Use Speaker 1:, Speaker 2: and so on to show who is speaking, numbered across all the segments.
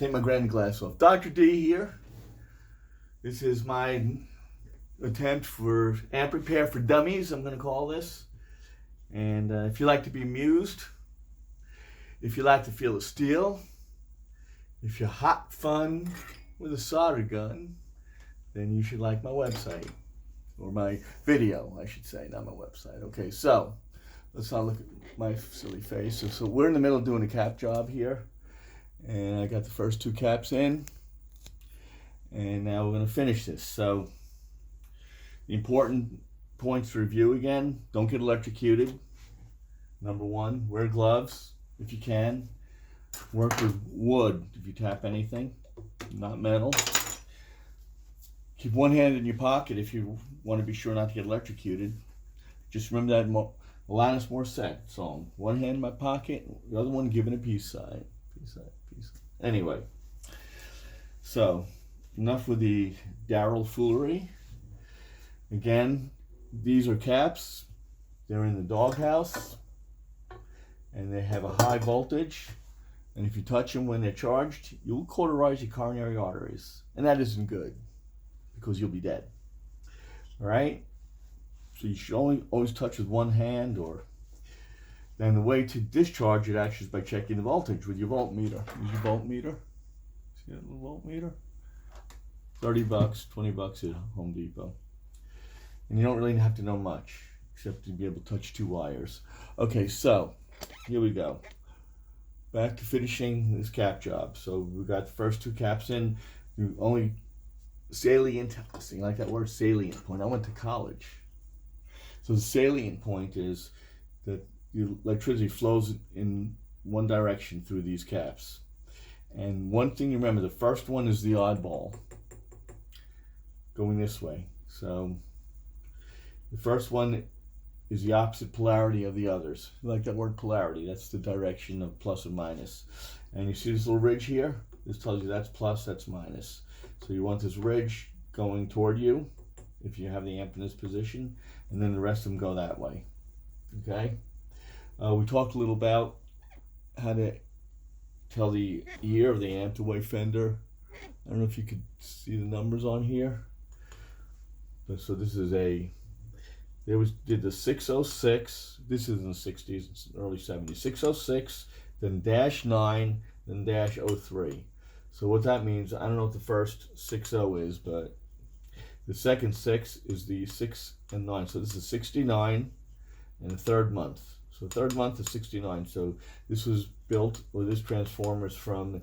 Speaker 1: Take my granny glass off. Dr. D here. This is my attempt for amp repair for dummies, I'm going to call this. And if you like to be amused, if you like to feel the steel, if you're hot fun with a solder gun, then you should like my website. Or my video, I should say, not my website. Okay, so let's not look at my silly face. So we're in the middle of doing a cap job here. And I got the first two caps in. And now we're going to finish this. So the important points to review again: don't get electrocuted. Number one, wear gloves if you can. Work with wood if you tap anything, not metal. Keep one hand in your pocket if you want to be sure not to get electrocuted. Just remember that Alanis Morissette song. One hand in my pocket, the other one giving a peace sign. Peace sign, peace sign. Anyway, so enough with the Daryl foolery. Again, these are caps. They're in the doghouse, and they have a high voltage. And if you touch them when they're charged, you'll cauterize your coronary arteries, and that isn't good because you'll be dead. All right. So you should always touch with one hand, or then the way to discharge it actually is by checking the voltage with your voltmeter. Use your voltmeter. See that little voltmeter? $30, $20 at Home Depot. And you don't really have to know much, except to be able to touch two wires. Okay, so here we go. Back to finishing this cap job. So we got the first two caps in. The only salient, see, I like that word, salient point. I went to college. So the salient point is that the electricity flows in one direction through these caps. And one thing you remember, the first one is the oddball, going this way. So the first one is the opposite polarity of the others. I like that word polarity. That's the direction of plus and minus. And you see this little ridge here? This tells you that's plus, that's minus. So you want this ridge going toward you if you have the amp in this position, and then the rest of them go that way. Okay? We talked a little about how to tell the year of the amp, the Wayfender. I don't know if you could see the numbers on here. But so this is did the 606, this is in the 60s, it's early 70s, 606, then -9, then -03. So what that means, I don't know what the first 60 is, but the second 6 is the 6 and 9. So this is 69 and the third month. So third month is 69. So this was built, or this transformer is from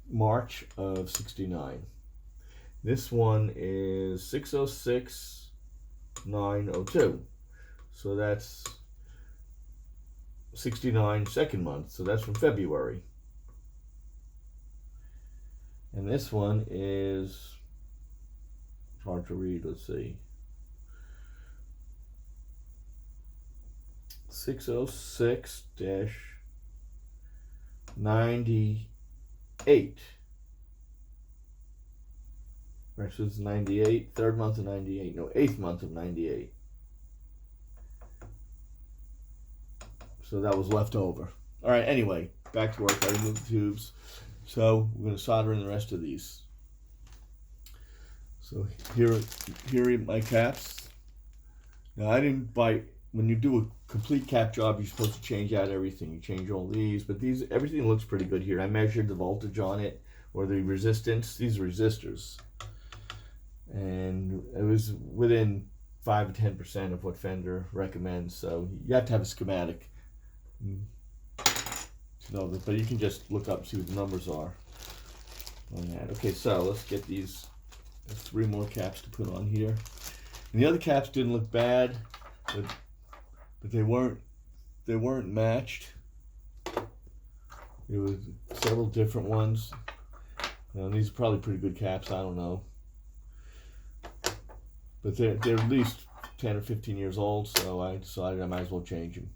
Speaker 1: March of 69. This one is 606 902. So that's 69 second month. So that's from February. And this one is, it's hard to read, let's see. 606-98. Right, so it's 98, third month of 98, no, 8th month of 98. So that was left over. All right, anyway, back to work. I removed the tubes. So we're going to solder in the rest of these. So here are my caps. Now I didn't buy, when you do a complete cap job, you're supposed to change out everything. You change all these, but everything looks pretty good here. I measured the voltage on it, or the resistance. These are resistors. And it was within 5 to 10% of what Fender recommends. So you have to have a schematic to know that, but you can just look up and see what the numbers are on that. Okay, so let's get these. There's 3 more caps to put on here. And the other caps didn't look bad, but they weren't matched. There was several different ones. These are probably pretty good caps. I don't know. But they're at least 10 or 15 years old, so I decided I might as well change them,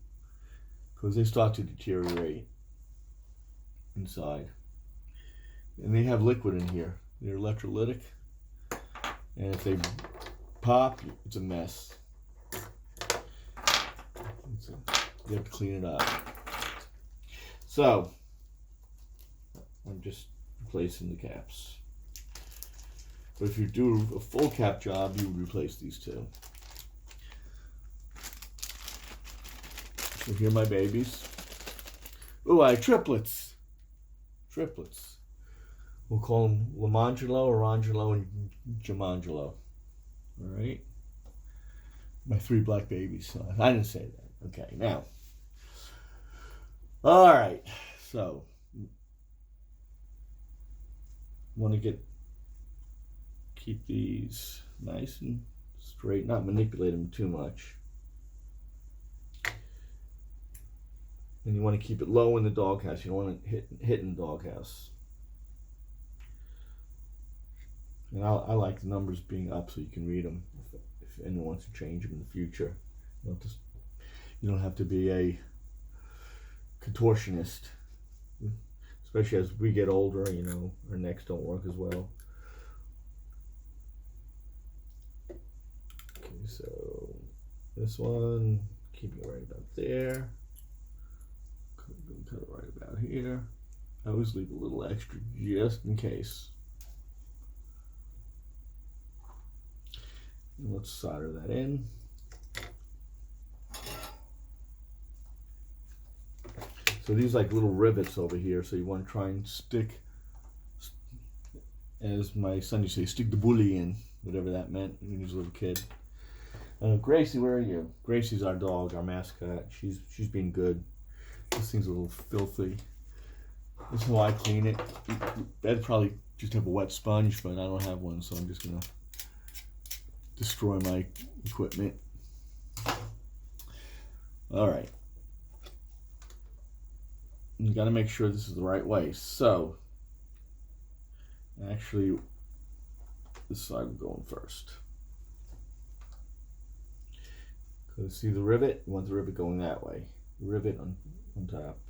Speaker 1: because they start to deteriorate inside. And they have liquid in here. They're electrolytic. And if they pop, it's a mess. You have to clean it up. So, I'm just replacing the caps. But if you do a full cap job, you would replace these two. So here are my babies. Oh, I have triplets. Triplets. We'll call them Lamangelo, Orangelo, and Jamangelo. All right. My 3 black babies. So I didn't say that. Okay, now. All right. So, want to keep these nice and straight, not manipulate them too much. And you want to keep it low in the doghouse. You don't want to hit in the doghouse. And I like the numbers being up so you can read them if anyone wants to change them in the future. You don't have to be a contortionist, especially as we get older. Our necks don't work as well. Okay, so this one, keeping it right about there. Cut it right about here. I always leave a little extra just in case. And let's solder that in. So these like little rivets over here, so you want to try and stick, as my son used to say, stick the bully in, whatever that meant when he was a little kid. Gracie, where are you? Gracie's our dog, our mascot. She's been good. This thing's a little filthy. This is how I clean it. I'd probably just have a wet sponge, but I don't have one, so I'm just gonna destroy my equipment. All right. You got to make sure this is the right way. So, actually, this side will go in first. Because see the rivet? You want the rivet going that way. Rivet on top.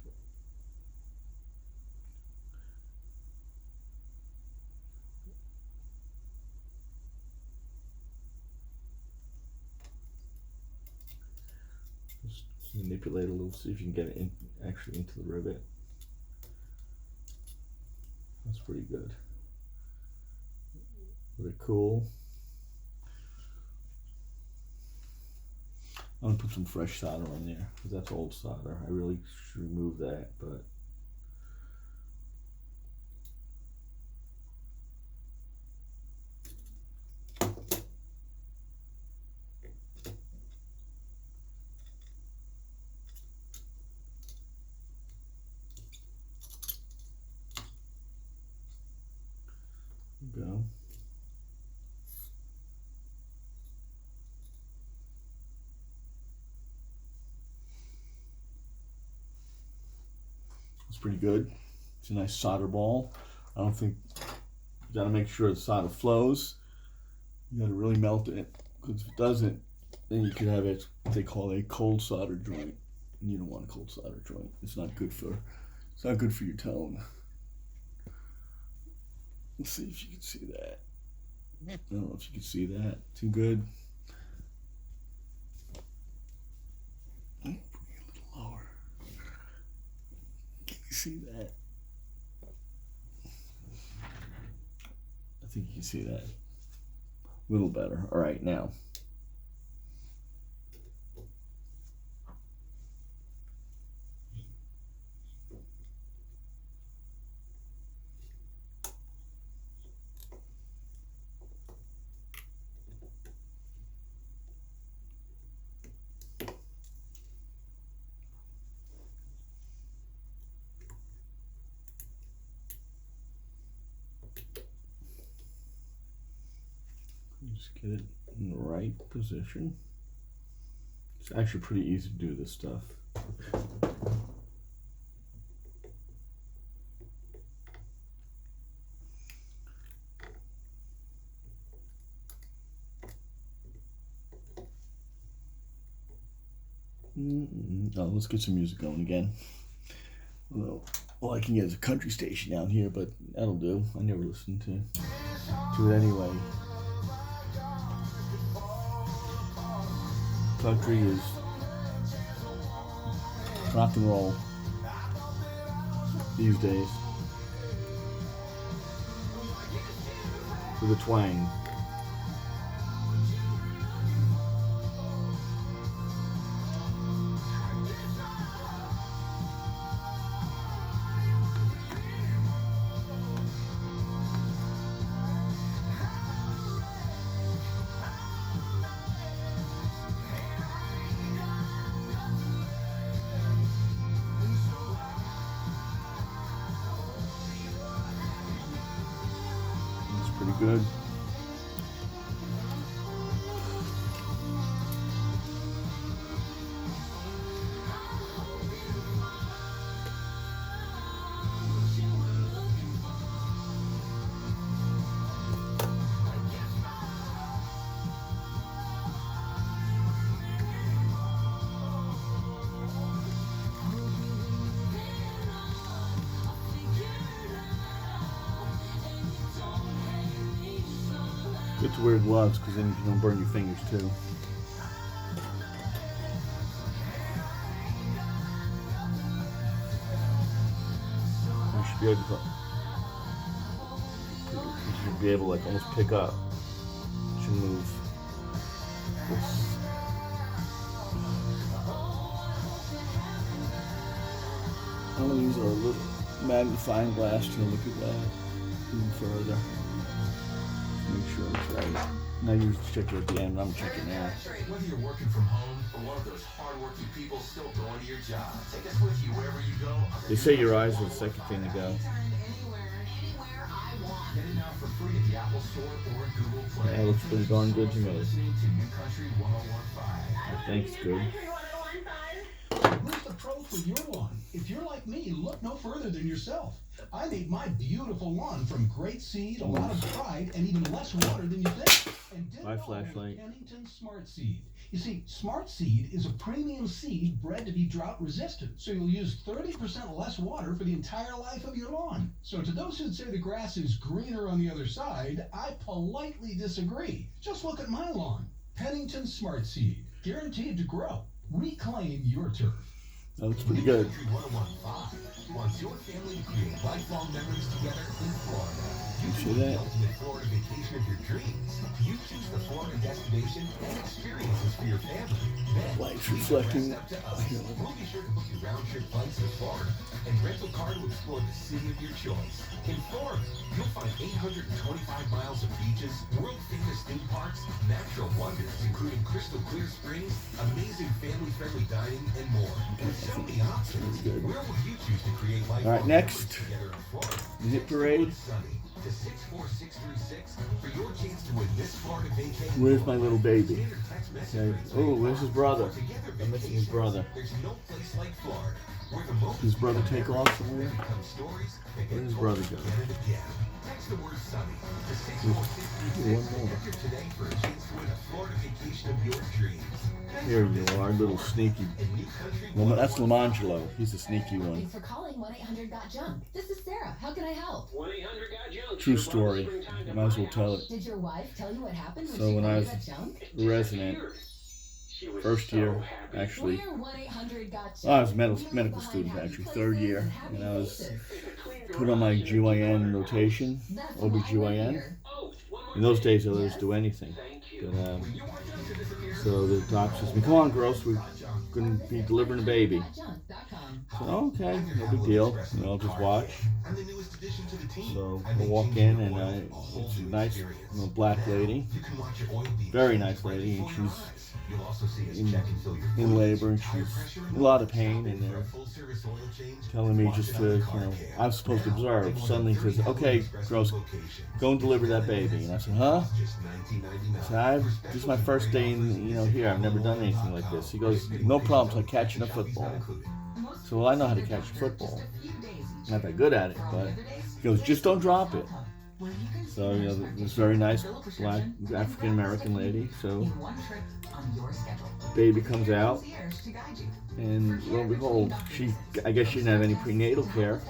Speaker 1: Just manipulate a little, see if you can get it actually into the rivet. That's pretty good. Pretty cool. I'm gonna put some fresh solder on there because that's old solder. I really should remove that, but go. It's pretty good. It's a nice solder ball. I don't think, you gotta make sure the solder flows. You gotta really melt it, because if it doesn't, then you could have it, what they call a cold solder joint. And you don't want a cold solder joint. It's not good for your tone. Let's see if you can see that. I don't know if you can see that. Too good. Bring it a little lower. Can you see that? I think you can see that. A little better. All right, now. Just get it in the right position. It's actually pretty easy to do this stuff. Oh, let's get some music going again. Well, all I can get is a country station down here, but that'll do. I never listened to it anyway. Country is rock and roll these days. for the twang. Pretty good. Good to wear gloves because then you don't burn your fingers too. You should be able to. You should be able to like almost pick up. You should move. This. I'm gonna use a little magnifying glass to look at that even further. Make sure it's right. Now you check it at the end. I'm checking now.
Speaker 2: Whether you're working from home or one of those hardworking people still going to your job, take us with you wherever you go.
Speaker 1: They say your eyes are the second thing to go.
Speaker 2: Get it now for free at the Apple Store or Google Play.
Speaker 1: That looks pretty darn good to me.
Speaker 2: Listening to New Country 1015.
Speaker 1: I think it's good.
Speaker 3: Who's the pros with your lawn? If you're like me, look no further than yourself. I made my beautiful lawn from great seed, a lot of pride, and even less water than you think. And did
Speaker 1: My
Speaker 3: it all with
Speaker 1: flashlight.
Speaker 3: Pennington Smart Seed. You see, Smart Seed is a premium seed bred to be drought resistant, so you'll use 30% less water for the entire life of your lawn. So to those who'd say the grass is greener on the other side, I politely disagree. Just look at my lawn. Pennington Smart Seed, guaranteed to grow. Reclaim your turf.
Speaker 1: That looks pretty good.
Speaker 2: Country 1015 wants your family to create lifelong memories together in Florida.
Speaker 1: You see
Speaker 2: choose
Speaker 1: that?
Speaker 2: the ultimate Florida vacation of your dreams. You choose the Florida destination and experiences for your family. Then,
Speaker 1: Lights
Speaker 2: leave the
Speaker 1: reflecting.
Speaker 2: rest up to us. We'll be sure to book your round trip flights to Florida and rental car to explore the city of your choice. In Florida, you'll find 825 miles of beaches, world-famous theme parks, natural wonders including crystal clear springs, amazing family-friendly dining, and more. With so many options,
Speaker 1: Good.
Speaker 2: where would you choose to create life?
Speaker 1: All right, next.
Speaker 2: Together in Florida.
Speaker 1: Hit parade.
Speaker 2: Sunny to 64636 for your chance to win this Florida vacation.
Speaker 1: Where's my little baby?
Speaker 2: Standard text message
Speaker 1: Okay.
Speaker 2: rates
Speaker 1: Oh, where's his brother?
Speaker 2: Together
Speaker 1: I'm missing his
Speaker 2: vacations.
Speaker 1: brother.
Speaker 2: There's no place like Florida. Where the moments
Speaker 1: His brother
Speaker 2: become
Speaker 1: take
Speaker 2: memories
Speaker 1: off somewhere?
Speaker 2: become stories that
Speaker 1: Where
Speaker 2: get
Speaker 1: does
Speaker 2: told
Speaker 1: brother go?
Speaker 2: again and again. Text the word Sunny to
Speaker 1: One
Speaker 2: 64636
Speaker 1: more.
Speaker 2: and enter today for a chance to win a Florida vacation of your dreams.
Speaker 1: Here you are, little sneaky.
Speaker 2: And New Country
Speaker 1: That's Lamangelo. He's the sneaky one.
Speaker 4: Thanks for calling 1-800-GOT-JUNK. This is Sarah. How can I help?
Speaker 5: 1-800-GOT-JUNK.
Speaker 1: True story. I might as well tell it.
Speaker 4: Did your wife tell you what happened when
Speaker 1: So
Speaker 4: she
Speaker 1: when
Speaker 4: called
Speaker 1: I
Speaker 4: you
Speaker 1: was
Speaker 4: that junk?
Speaker 1: resident, first year, actually.
Speaker 4: We're 1-800-GOT-JUNK.
Speaker 1: I was a medical student, actually, third year, and I was put on my GYN rotation, OBGYN. In those days, I would just do anything. But, so the doctor says to me, come on, girls, we're going to be delivering a baby. So, okay, no big deal. I'll just watch. So I walk in, and it's a nice black lady, very nice lady, and she's in labor, and she's in a lot of pain, and they're telling me just to, I was supposed to observe. Suddenly he says, okay, girls, go and deliver that baby. And I said, huh? I said, this is my first day here. I've never done anything like this. He goes, no problems, like catching a football. So I know how to catch a football. Not that good at it, but he goes, just don't drop it. So, this very nice black African American lady. So, baby comes out, and lo and behold, I guess she didn't have any prenatal care.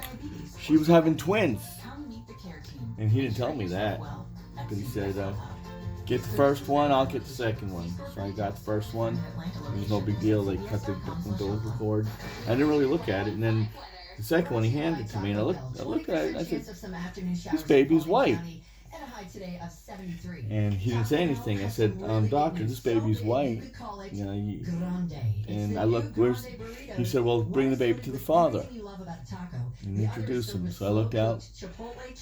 Speaker 1: She was having twins. And he didn't tell me that. But he said, get the first one, I'll get the second one. So I got the first one. It was no big deal. They cut the umbilical cord. I didn't really look at it. And then the second one, he handed it to me. And I looked at it, and I said, this baby's white.
Speaker 4: and a high today of 73.
Speaker 1: And he didn't say anything. I said, doctor, this baby's white. You know, and I looked, he said, well, bring the baby to the father and introduce him. So I looked out,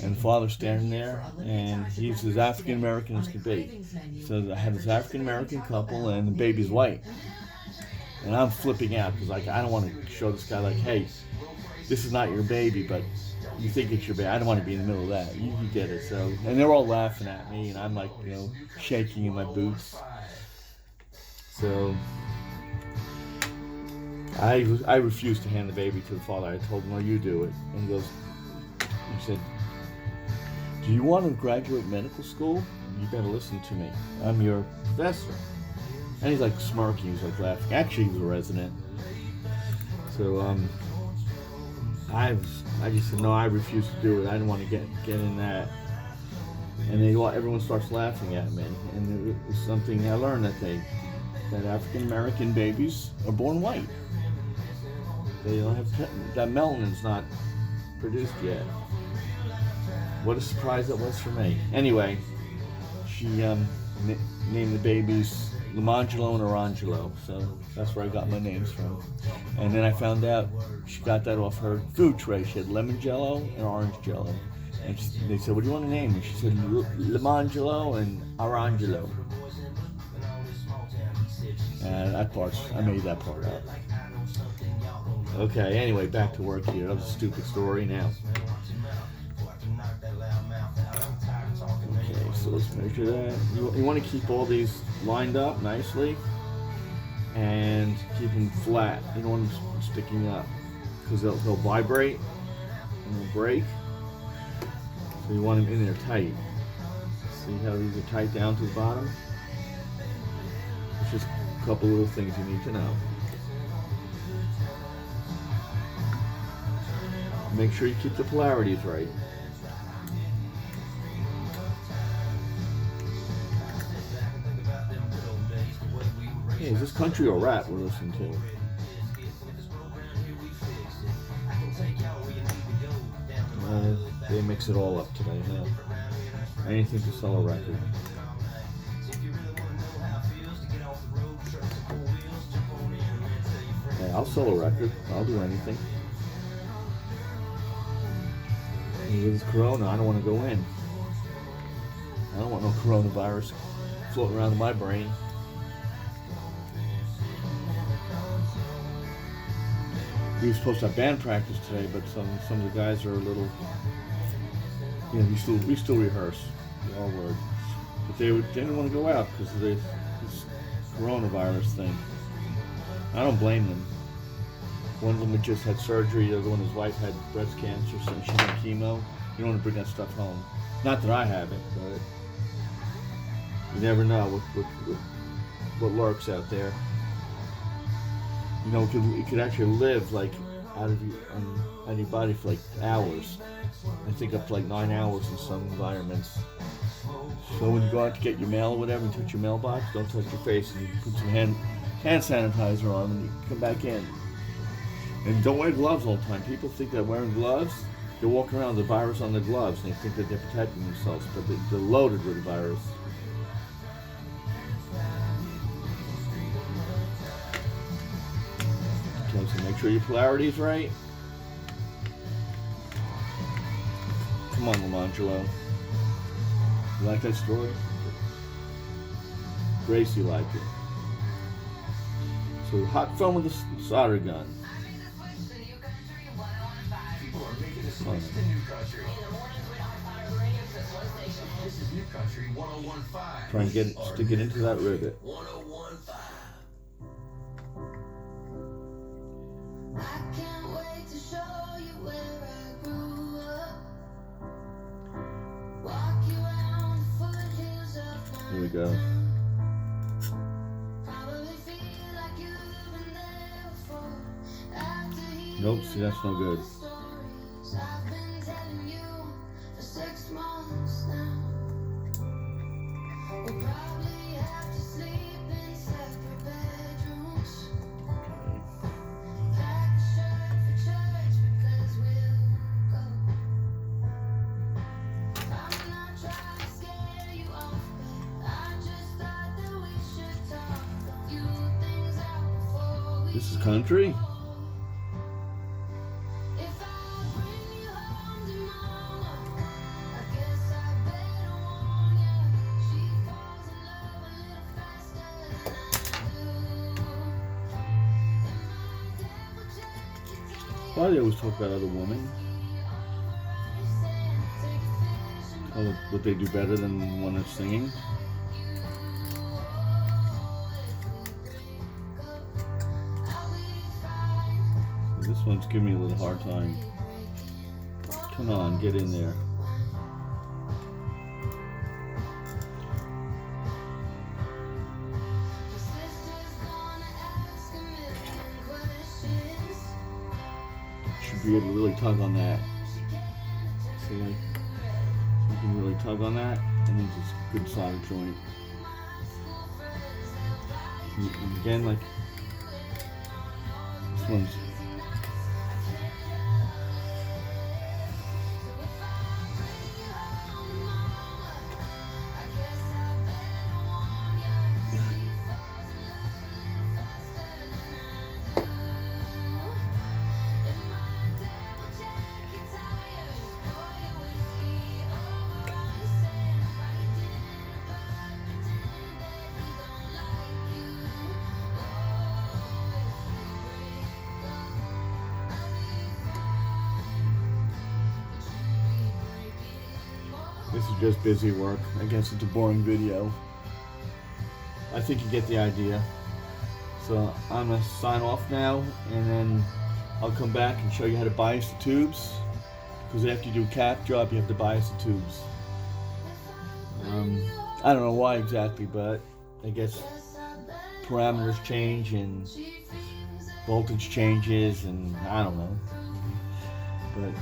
Speaker 1: and the father's standing there, and he's as African American as could be. So I had this African American couple, and the baby's white. And I'm flipping out because like I don't want to show this guy like, hey, this is not your baby, but you think it's your baby. I don't want to be in the middle of that. You get it. So, and they're all laughing at me, and I'm like, you know, shaking in my boots. So I refused to hand the baby to the father. I told him, "No, you do it." And he said, "Do you want to graduate medical school? You better listen to me. I'm your professor." And he's like smirking. He's like laughing. Actually, he was a resident. So I just said no. I refuse to do it. I didn't want to get in that. And everyone starts laughing at me. And it was something I learned that African American babies are born white. They don't have that melanin's not produced yet. What a surprise that was for me. Anyway, she named the babies Lamangelo and Orangelo, so that's where I got my names from. And then I found out she got that off her food tray. She had lemon jello and orange jello. And they said, "What do you want to name her?" She said, "Lamangelo and Orangelo." And that part, I made that part up. Okay, anyway, back to work here. That was a stupid story now. Okay, so let's measure that. You want to keep all these lined up nicely and keep them flat. You don't want them sticking up because they'll vibrate and they'll break. So you want them in there tight. See how these are tight down to the bottom? It's just a couple little things you need to know. Make sure you keep the polarities right. Hey, is this country or rap we're listening to? They mix it all up today, huh? Anything to sell a record. Hey, I'll sell a record. I'll do anything. With this corona, I don't want to go in. I don't want no coronavirus floating around in my brain. We were supposed to have band practice today, but some of the guys are a little, you know, we still rehearse, our word. But they didn't want to go out because of this coronavirus thing. I don't blame them. One of them had just had surgery. The other one, his wife had breast cancer, so she had chemo. You don't want to bring that stuff home. Not that I haven't, but you never know what lurks out there. You know, it could actually live like out of your body for like hours. I think up to like 9 hours in some environments. So when you go out to get your mail or whatever and touch your mailbox, don't touch your face and you put some hand sanitizer on and you come back in. And don't wear gloves all the time. People think that wearing gloves, they walk around with the virus on their gloves and they think that they're protecting themselves, but they're loaded with the virus. Okay, so make sure your polarity is right. Come on, Lamangelo. You like that story? Gracie liked it. So hot film with a solder gun.
Speaker 2: People are making the switch to New Country. This is New Country 101.5.
Speaker 1: Try and stick it into that rivet.
Speaker 2: 101.5.
Speaker 5: I can't wait to show you where I grew up. Walk you around the foothills of my
Speaker 1: Here we go.
Speaker 5: town. Probably feel like you've been there before. After
Speaker 1: Nope, see, that's no good.
Speaker 5: stories I've been telling you for 6 months now. We'll probably have to sleep in separate bedrooms. Pack a shirt for church because we'll go. I'm not trying
Speaker 1: This is country.
Speaker 5: If I bring you home to mama, I guess I better warn ya. She falls in love a little faster than I do. And my dad will check your tires.
Speaker 1: Why do they always talk about other women? Oh, what they do better than the one that's singing? This one's giving me a little hard time. Come on, get in there. Should be able to really tug on that. See, you can really tug on that, and it's a good solid joint. And again, like this one's. This is just busy work. I guess it's a boring video. I think you get the idea. So I'm gonna sign off now, and then I'll come back and show you how to bias the tubes. Because after you do a cap job, you have to bias the tubes. I don't know why exactly, but I guess parameters change and voltage changes, and I don't know. But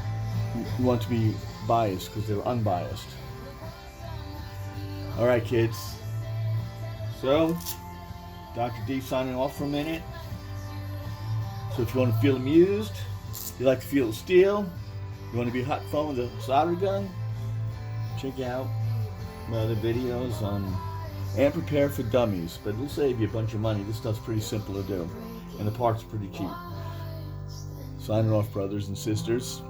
Speaker 1: you want to be biased because they're unbiased. Alright, kids. So, Dr. D signing off for a minute. So if you want to feel amused, you like to feel the steel, you want to be hot fun with a solder gun, check out my other videos on amp repair for dummies. But it'll save you a bunch of money. This stuff's pretty simple to do, and the parts are pretty cheap. Signing off, brothers and sisters.